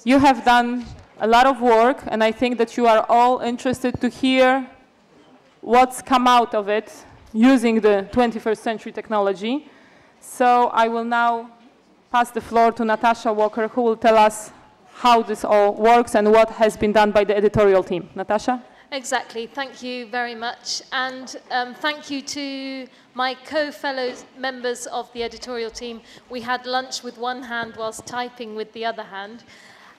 You have done a lot of work, and I think that you are all interested to hear what's come out of it using the 21st century technology. So I will now pass the floor to Natasha Walker, who will tell us how this all works and what has been done by the editorial team. Natasha? Exactly. Thank you very much. And thank you to my co-fellow members of the editorial team. We had lunch with one hand whilst typing with the other hand.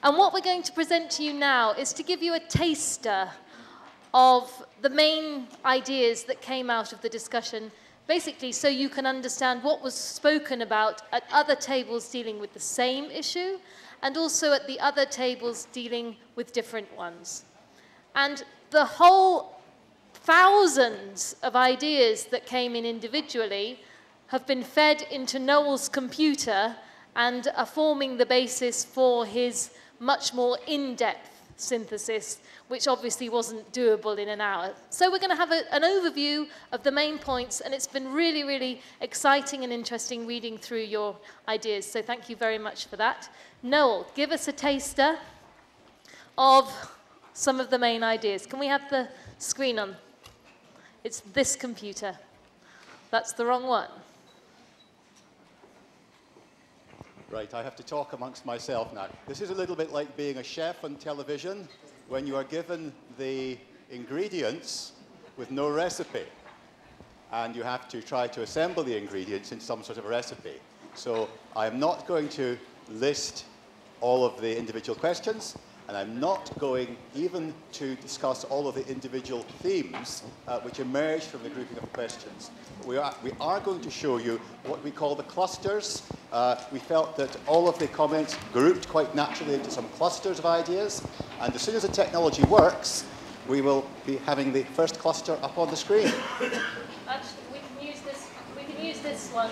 And what we're going to present to you now is to give you a taster of the main ideas that came out of the discussion, basically so you can understand what was spoken about at other tables dealing with the same issue, and also at the other tables dealing with different ones. And the whole thousands of ideas that came in individually have been fed into Noel's computer and are forming the basis for his much more in-depth synthesis, which obviously wasn't doable in an hour. So we're going to have an overview of the main points, and it's been really, really exciting and interesting reading through your ideas. So thank you very much for that. Noel, give us a taster of some of the main ideas. Can we have the screen on? It's this computer. That's the wrong one. Right, I have to talk amongst myself now. This is a little bit like being a chef on television when you are given the ingredients with no recipe, and you have to try to assemble the ingredients in some sort of a recipe. So I am not going to list all of the individual questions, and I'm not going even to discuss all of the individual themes which emerge from the grouping of the questions. We are going to show you what we call the clusters. We felt that all of the comments grouped quite naturally into some clusters of ideas, and as soon as the technology works, we will be having the first cluster up on the screen. Actually, we can use this one.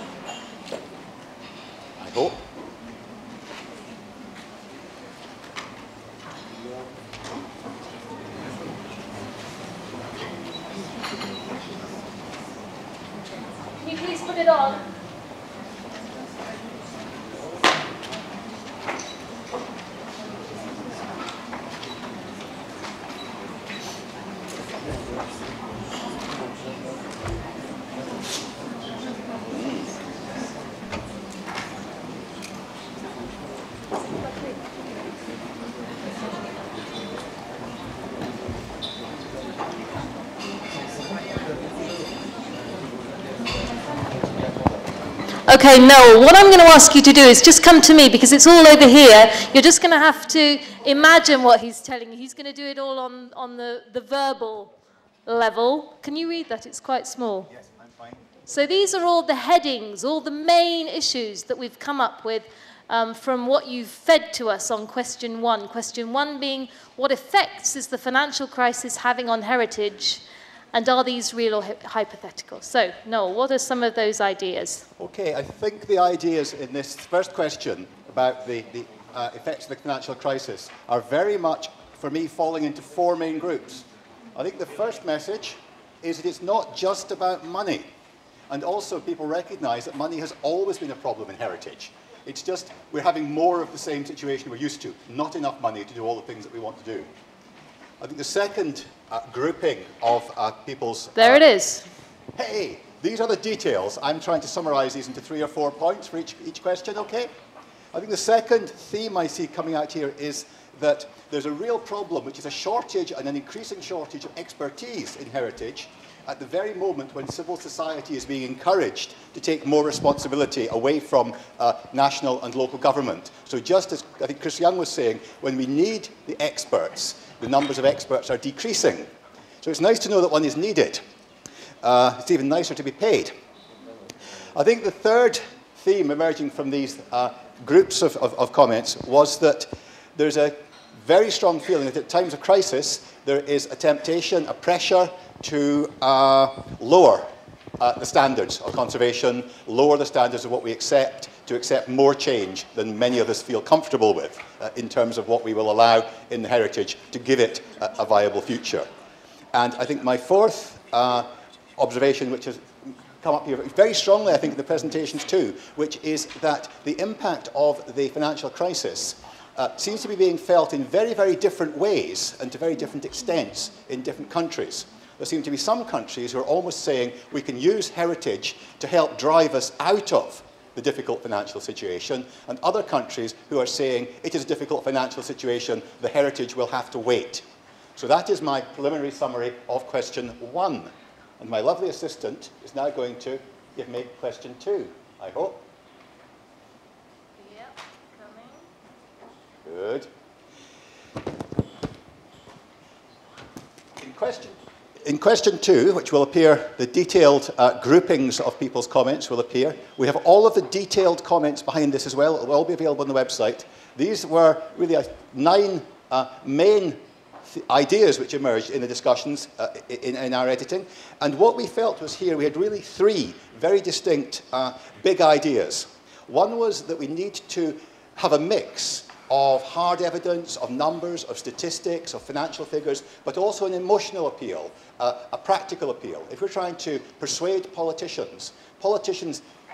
I hope. Can you please put it on? Okay, Noel, what I'm going to ask you to do is just come to me, because it's all over here. You're just going to have to imagine what he's telling you. He's going to do it all on the verbal level. Can you read that? It's quite small. Yes, I'm fine. So these are all the headings, all the main issues that we've come up with from what you've fed to us on question one. Question one being, what effects is the financial crisis having on heritage? And are these real or hypothetical? So, Noel, what are some of those ideas? Okay, I think the ideas in this first question about the effects of the financial crisis are very much, for me, falling into four main groups. I think the first message is that it's not just about money. And also people recognize that money has always been a problem in heritage. It's just we're having more of the same situation we're used to, not enough money to do all the things that we want to do. I think the second grouping of people's... There it is. Hey, these are the details. I'm trying to summarize these into 3 or 4 points for each question, okay? I think the second theme I see coming out here is that there's a real problem, which is a shortage and an increasing shortage of expertise in heritage at the very moment when civil society is being encouraged to take more responsibility away from national and local government. So just as I think Chris Young was saying, when we need the experts, the numbers of experts are decreasing. So it's nice to know that one is needed. It's even nicer to be paid. I think the third theme emerging from these groups of comments was that there's a very strong feeling that at times of crisis, there is a temptation, a pressure to lower the standards of conservation, lower the standards of what we accept, to accept more change than many of us feel comfortable with in terms of what we will allow in the heritage to give it a viable future. And I think my fourth observation, which has come up here very strongly, I think, in the presentations too, which is that the impact of the financial crisis seems to be being felt in very, very different ways and to very different extents in different countries. There seem to be some countries who are almost saying we can use heritage to help drive us out of the difficult financial situation, and other countries who are saying it is a difficult financial situation, the heritage will have to wait. So that is my preliminary summary of question 1. And my lovely assistant is now going to give me question 2, I hope. Yep, coming. Good. In question 2, which will appear, the detailed groupings of people's comments will appear. We have all of the detailed comments behind this as well. It will all be available on the website. These were really 9 main ideas which emerged in the discussions in our editing. And what we felt was here, we had really 3 very distinct big ideas. One was that we need to have a mix of hard evidence, of numbers, of statistics, of financial figures, but also an emotional appeal, a practical appeal. If we're trying to persuade politicians,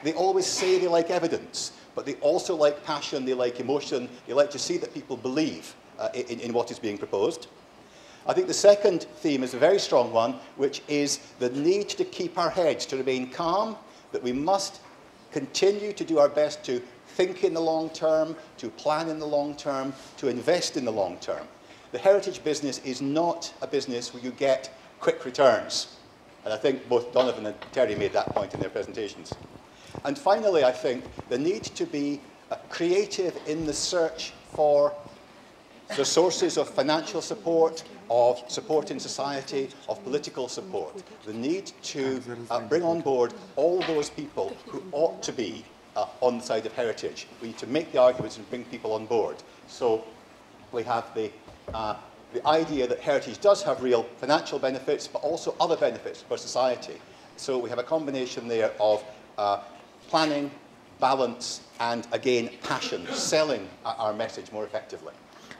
they always say they like evidence, but they also like passion, they like emotion, they like to see that people believe in what is being proposed. I think the second theme is a very strong one, which is the need to keep our heads, to remain calm, that we must continue to do our best to think in the long term, to plan in the long term, to invest in the long term. The heritage business is not a business where you get quick returns. And I think both Donovan and Terry made that point in their presentations. And finally, I think the need to be creative in the search for the sources of financial support, of support in society, of political support. The need to bring on board all those people who ought to be on the side of heritage. We need to make the arguments and bring people on board. So we have the idea that heritage does have real financial benefits, but also other benefits for society. So we have a combination there of planning, balance, and again, passion, selling our message more effectively.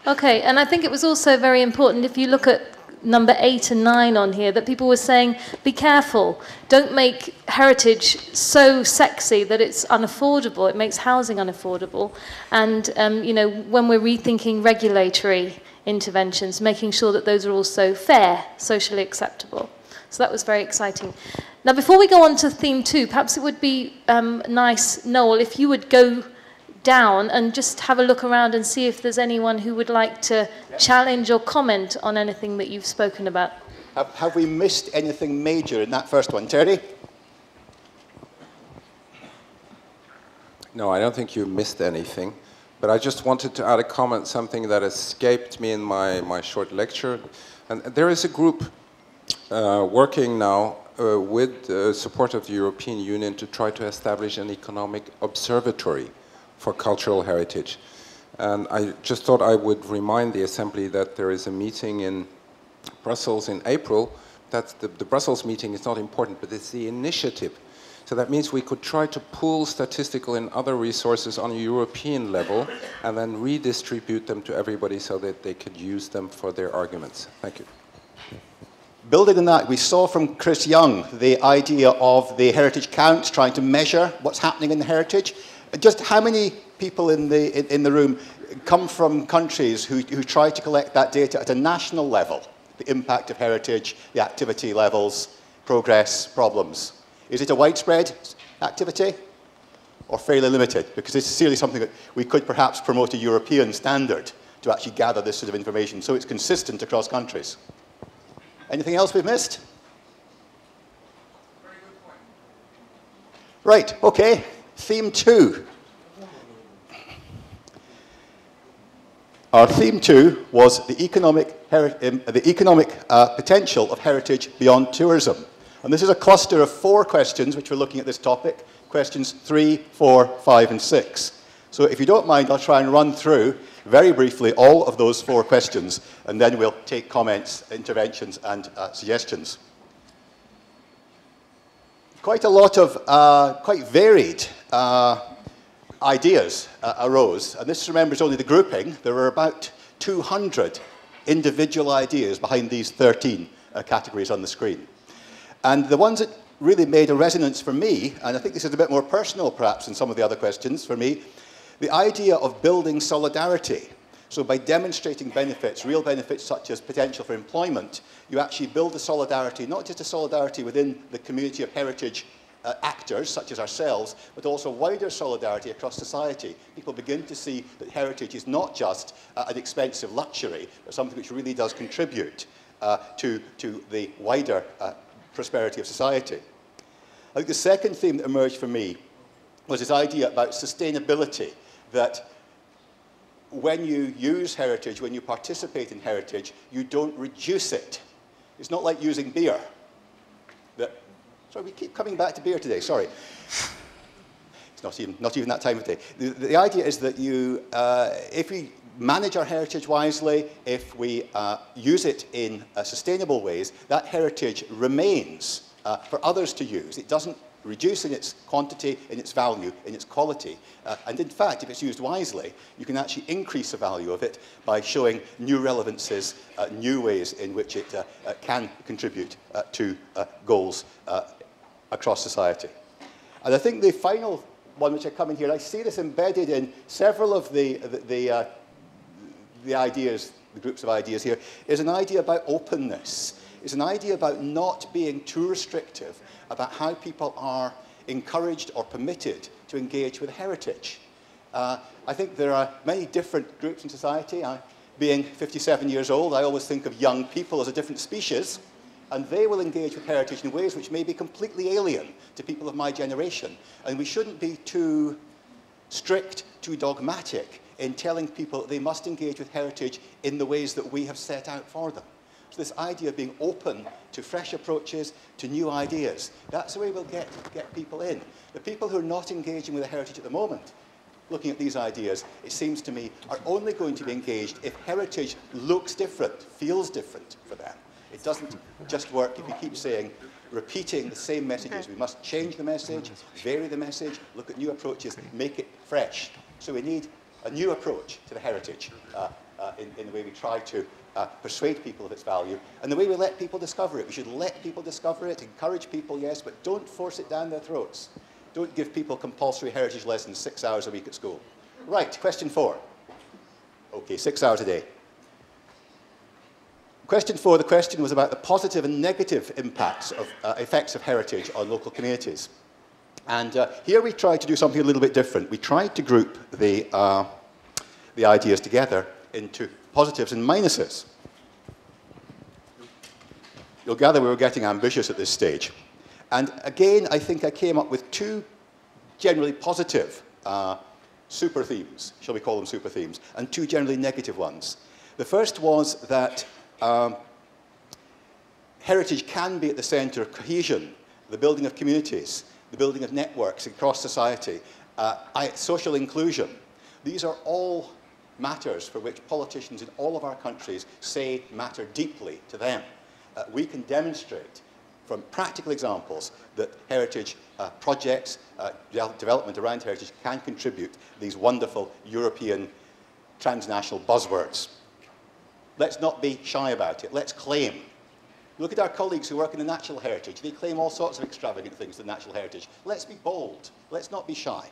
Okay, and I think it was also very important, if you look at number 8 and 9 on here, that people were saying, be careful, don't make heritage so sexy that it's unaffordable, it makes housing unaffordable. And, you know, when we're rethinking regulatory interventions, making sure that those are also fair, socially acceptable. So that was very exciting. Now, before we go on to theme 2, perhaps it would be nice, Noel, if you would go down and just have a look around and see if there's anyone who would like to challenge or comment on anything that you've spoken about. Have we missed anything major in that first one? Terry? No, I don't think you missed anything. But I just wanted to add a comment, something that escaped me in my short lecture. And there is a group working now with the support of the European Union to try to establish an economic observatory for cultural heritage. And I just thought I would remind the Assembly that there is a meeting in Brussels in April. That's the Brussels meeting is not important, but it's the initiative. So that means we could try to pool statistical and other resources on a European level and then redistribute them to everybody so that they could use them for their arguments. Thank you. Building on that, we saw from Chris Young the idea of the heritage counts, trying to measure what's happening in the heritage. Just how many people in the room come from countries who try to collect that data at a national level? The impact of heritage, the activity levels, progress, problems. Is it a widespread activity or fairly limited? Because it's seriously something that we could perhaps promote a European standard to actually gather this sort of information so it's consistent across countries. Anything else we've missed? Very good point. Right, okay. Theme 2. Our theme 2 was the economic potential of heritage beyond tourism. And this is a cluster of 4 questions which we're looking at this topic. Questions 3, 4, 5, and 6. So if you don't mind, I'll try and run through very briefly all of those 4 questions, and then we'll take comments, interventions, and suggestions. Quite a lot of quite varied ideas arose, and this, remember, is only the grouping. There were about 200 individual ideas behind these 13 categories on the screen. And the ones that really made a resonance for me, and I think this is a bit more personal perhaps than some of the other questions for me, the idea of building solidarity. So by demonstrating benefits, real benefits such as potential for employment, you actually build a solidarity, not just a solidarity within the community of heritage actors, such as ourselves, but also wider solidarity across society. People begin to see that heritage is not just an expensive luxury, but something which really does contribute to the wider prosperity of society. I think the second theme that emerged for me was this idea about sustainability, that when you use heritage, when you participate in heritage, you don't reduce it. It's not like using beer. Sorry, we keep coming back to beer today, sorry. It's not even that time of day. The idea is that if we manage our heritage wisely, if we use it in sustainable ways, that heritage remains for others to use. It doesn't reduce in its quantity, in its value, in its quality. And in fact, if it's used wisely, you can actually increase the value of it by showing new relevances, new ways in which it can contribute to goals across society. And I think the final one which I come in here, I see this embedded in several of the ideas, the groups of ideas here, is an idea about openness. It's an idea about not being too restrictive about how people are encouraged or permitted to engage with heritage. I think there are many different groups in society. Being 57 years old, I always think of young people as a different species, and they will engage with heritage in ways which may be completely alien to people of my generation. And we shouldn't be too strict, too dogmatic in telling people that they must engage with heritage in the ways that we have set out for them. So this idea of being open to fresh approaches, to new ideas, that's the way we'll get people in. The people who are not engaging with the heritage at the moment, looking at these ideas, it seems to me, are only going to be engaged if heritage looks different, feels different for them. It doesn't just work if we keep saying, repeating the same messages. We must change the message, vary the message, look at new approaches, make it fresh. So we need a new approach to the heritage in the way we try to persuade people of its value, and the way we let people discover it. We should let people discover it, encourage people, yes, but don't force it down their throats. Don't give people compulsory heritage lessons 6 hours a week at school. Right, question 4. Okay, 6 hours a day. Question 4, the question was about the positive and negative impacts of effects of heritage on local communities. And here we tried to do something a little bit different. We tried to group the ideas together into positives and minuses. You'll gather we were getting ambitious at this stage. And again, I think I came up with 2 generally positive super themes, shall we call them super themes, and 2 generally negative ones. The first was that heritage can be at the center of cohesion, the building of communities, the building of networks across society, social inclusion. These are all matters for which politicians in all of our countries say matter deeply to them. We can demonstrate from practical examples that heritage projects, development around heritage can contribute these wonderful European transnational buzzwords. Let's not be shy about it. Let's claim. Look at our colleagues who work in the natural heritage. They claim all sorts of extravagant things to natural heritage. Let's be bold. Let's not be shy.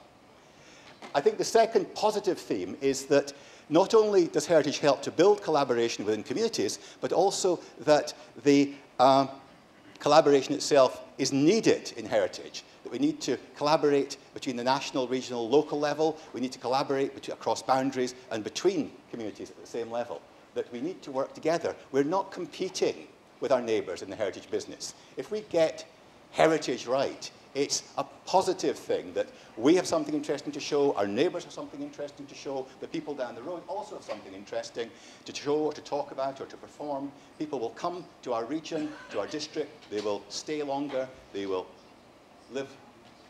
I think the second positive theme is that not only does heritage help to build collaboration within communities, but also that the collaboration itself is needed in heritage, that we need to collaborate between the national, regional, local level, we need to collaborate across boundaries and between communities at the same level, that we need to work together. We're not competing with our neighbours in the heritage business. If we get heritage right, it's a positive thing that we have something interesting to show, our neighbours have something interesting to show, the people down the road also have something interesting to show or to talk about or to perform. People will come to our region, to our district, they will stay longer, they will live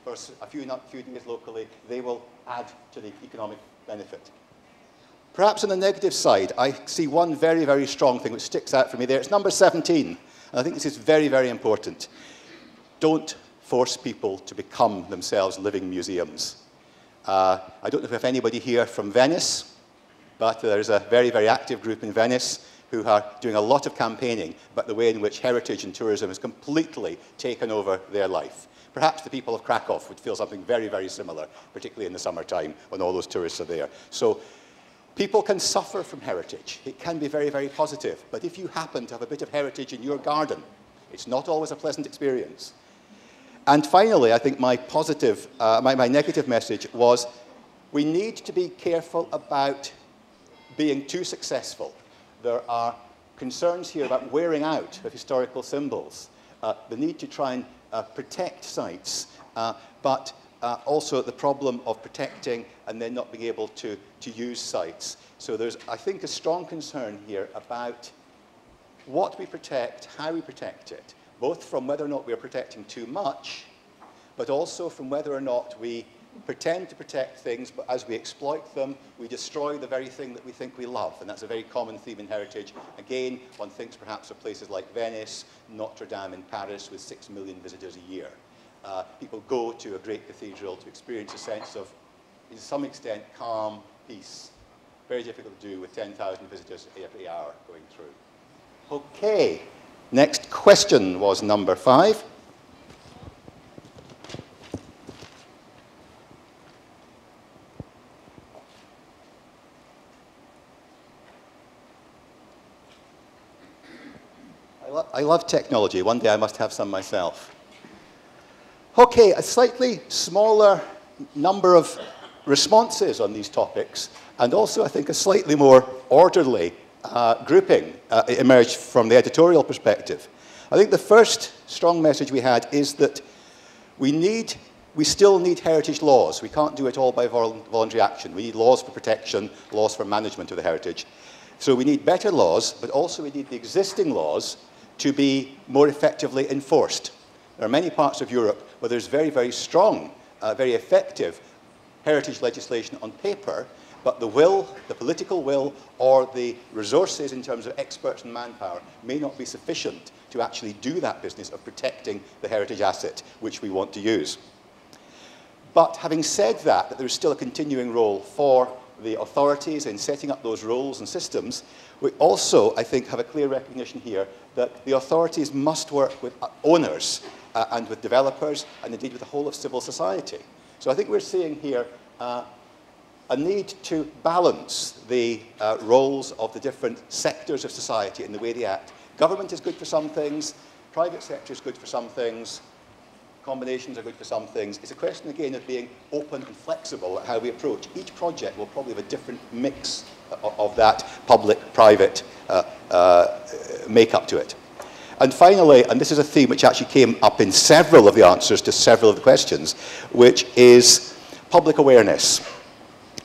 for a few days locally, they will add to the economic benefit. Perhaps on the negative side, I see one very, very strong thing which sticks out for me there. It's number 17, and I think this is very, very important. Don't force people to become themselves living museums. I don't know if we have anybody here from Venice, but there's a very, very active group in Venice who are doing a lot of campaigning about the way in which heritage and tourism has completely taken over their life. Perhaps the people of Krakow would feel something very, very similar, particularly in the summertime when all those tourists are there. So People can suffer from heritage. It can be very, very positive. But if you happen to have a bit of heritage in your garden, it's not always a pleasant experience. And finally, I think my positive, my negative message was we need to be careful about being too successful. There are concerns here about wearing out of historical symbols, the need to try and protect sites, but also the problem of protecting and then not being able to use sites. So there's, I think, a strong concern here about what we protect, how we protect it, both from whether or not we're protecting too much, but also from whether or not we pretend to protect things, but as we exploit them, we destroy the very thing that we think we love. And that's a very common theme in heritage. Again, one thinks perhaps of places like Venice, Notre Dame in Paris, with 6 million visitors a year. People go to a great cathedral to experience a sense of, to some extent, calm, peace. Very difficult to do with 10,000 visitors every hour going through. Okay, next question was number 5. I love technology. One day I must have some myself. Okay, a slightly smaller number of responses on these topics, and also I think a slightly more orderly grouping emerged from the editorial perspective. I think the first strong message we had is that we still need heritage laws. We can't do it all by voluntary action. We need laws for protection, laws for management of the heritage. So we need better laws, but also we need the existing laws to be more effectively enforced. There are many parts of Europe where there's very, very strong, very effective heritage legislation on paper, but the will, the political will, or the resources in terms of experts and manpower may not be sufficient to actually do that business of protecting the heritage asset which we want to use. But having said that there's still a continuing role for the authorities in setting up those rules and systems, we also, I think, have a clear recognition here that the authorities must work with owners and with developers and indeed with the whole of civil society. So I think we're seeing here a need to balance the roles of the different sectors of society in the way they act. Government is good for some things, private sector is good for some things, combinations are good for some things. It's a question, again, of being open and flexible at how we approach. Each project will probably have a different mix of that public-private makeup to it. And finally, and this is a theme which actually came up in several of the answers to several of the questions, which is public awareness.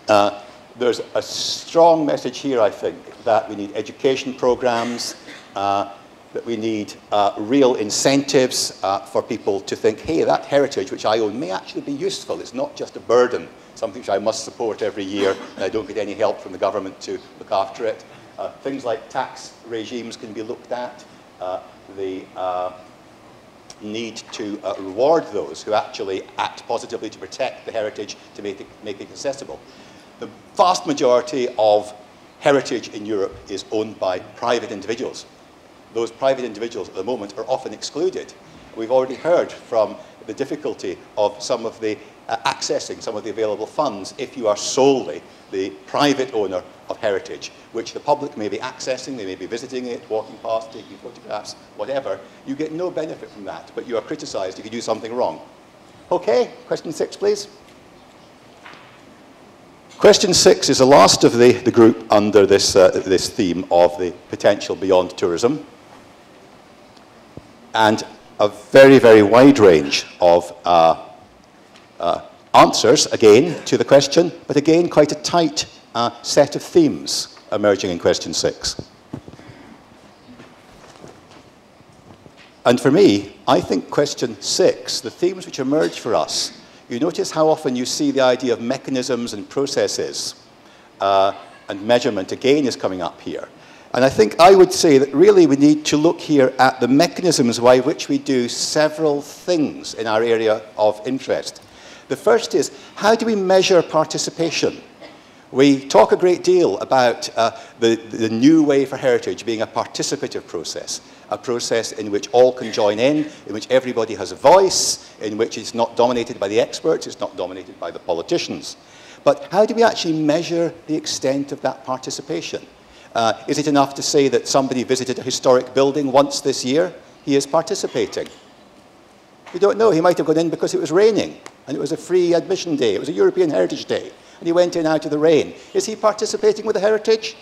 There's a strong message here, I think, that we need education programs, that we need real incentives for people to think, hey, that heritage which I own may actually be useful. It's not just a burden, something which I must support every year, and I don't get any help from the government to look after it. Things like tax regimes can be looked at. The need to reward those who actually act positively to protect the heritage, to make it accessible. The vast majority of heritage in Europe is owned by private individuals. Those private individuals at the moment are often excluded. We've already heard from the difficulty of some of the accessing some of the available funds if you are solely the private owner of heritage, which the public may be accessing, they may be visiting it, walking past, taking photographs, whatever. You get no benefit from that, but you are criticized if you do something wrong. Okay, question 6, please. Question 6 is the last of the group under this, this theme of the potential beyond tourism. And a very, very wide range of answers, again, to the question, but again, quite a tight set of themes emerging in question 6. And for me, I think question 6, the themes which emerge for us, you notice how often you see the idea of mechanisms and processes and measurement again is coming up here. And I think I would say that really we need to look here at the mechanisms by which we do several things in our area of interest. The first is, how do we measure participation? We talk a great deal about the new way for heritage being a participative process, a process in which all can join in which everybody has a voice, in which it's not dominated by the experts, it's not dominated by the politicians. But how do we actually measure the extent of that participation? Is it enough to say that somebody visited a historic building once this year? He is participating. We don't know. He might have gone in because it was raining and it was a free admission day. It was a European Heritage Day and he went in out of the rain. Is he participating with the heritage?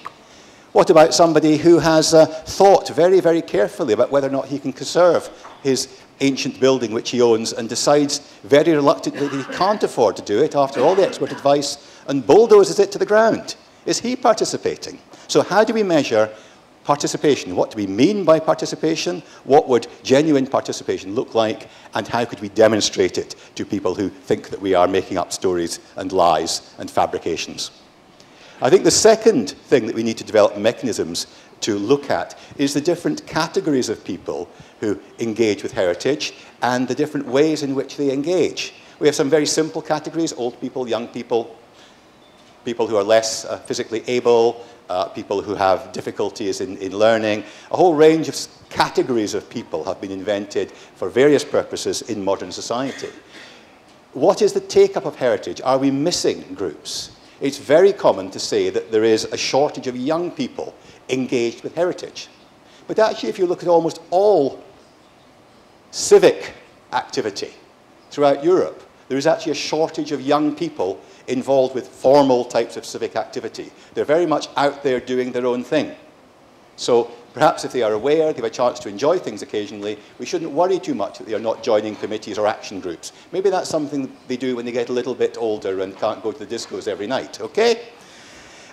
What about somebody who has thought very, very carefully about whether or not he can conserve his ancient building which he owns and decides very reluctantly that he can't afford to do it after all the expert advice and bulldozes it to the ground? Is he participating? So how do we measure participation? What do we mean by participation? What would genuine participation look like? And how could we demonstrate it to people who think that we are making up stories and lies and fabrications? I think the second thing that we need to develop mechanisms to look at is the different categories of people who engage with heritage and the different ways in which they engage. We have some very simple categories: old people, young people, people who are less physically able, people who have difficulties in learning. A whole range of categories of people have been invented for various purposes in modern society. What is the take-up of heritage? Are we missing groups? It's very common to say that there is a shortage of young people engaged with heritage. But actually, if you look at almost all civic activity throughout Europe, there is actually a shortage of young people involved with formal types of civic activity. They're very much out there doing their own thing. So perhaps if they are aware, they have a chance to enjoy things occasionally, we shouldn't worry too much that they are not joining committees or action groups. Maybe that's something they do when they get a little bit older and can't go to the discos every night, okay?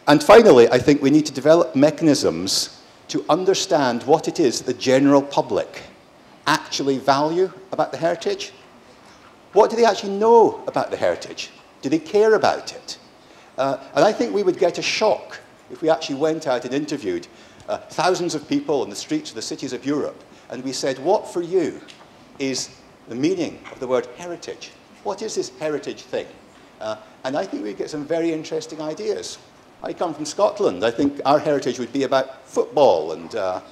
And finally, I think we need to develop mechanisms to understand what it is that the general public actually value about the heritage. What do they actually know about the heritage? Do they care about it? And I think we would get a shock if we actually went out and interviewed thousands of people in the streets of the cities of Europe and we said, what for you is the meaning of the word heritage? What is this heritage thing? And I think we'd get some very interesting ideas. I come from Scotland. I think our heritage would be about football, and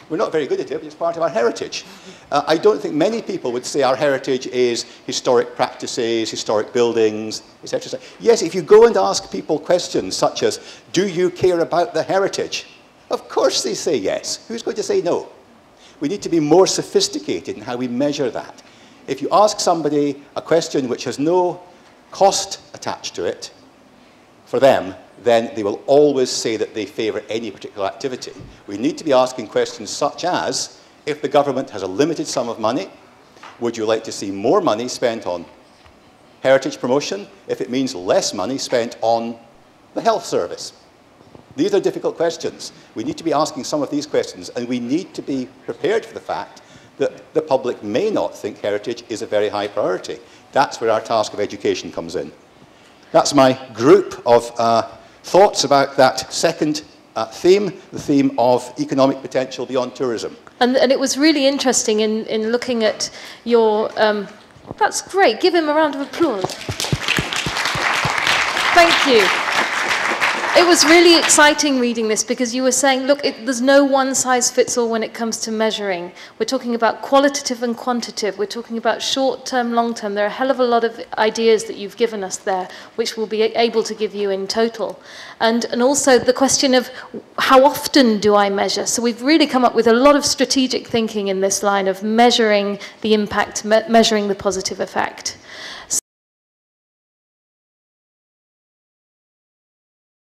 we're not very good at it, but it's part of our heritage. I don't think many people would say our heritage is historic practices, historic buildings, etc. Yes, if you go and ask people questions such as, do you care about the heritage? Of course they say yes. Who's going to say no? We need to be more sophisticated in how we measure that. If you ask somebody a question which has no cost attached to it for them, then they will always say that they favour any particular activity. We need to be asking questions such as, if the government has a limited sum of money, would you like to see more money spent on heritage promotion if it means less money spent on the health service? These are difficult questions. We need to be asking some of these questions, and we need to be prepared for the fact that the public may not think heritage is a very high priority. That's where our task of education comes in. That's my group of thoughts about that second theme, the theme of economic potential beyond tourism. And it was really interesting in looking at your... that's great. Give him a round of applause. Thank you. It was really exciting reading this because you were saying, look, there's no one-size-fits-all when it comes to measuring. We're talking about qualitative and quantitative. We're talking about short-term, long-term. There are a hell of a lot of ideas that you've given us there, which we'll be able to give you in total. And also the question of how often do I measure? So we've really come up with a lot of strategic thinking in this line of measuring the impact, measuring the positive effect.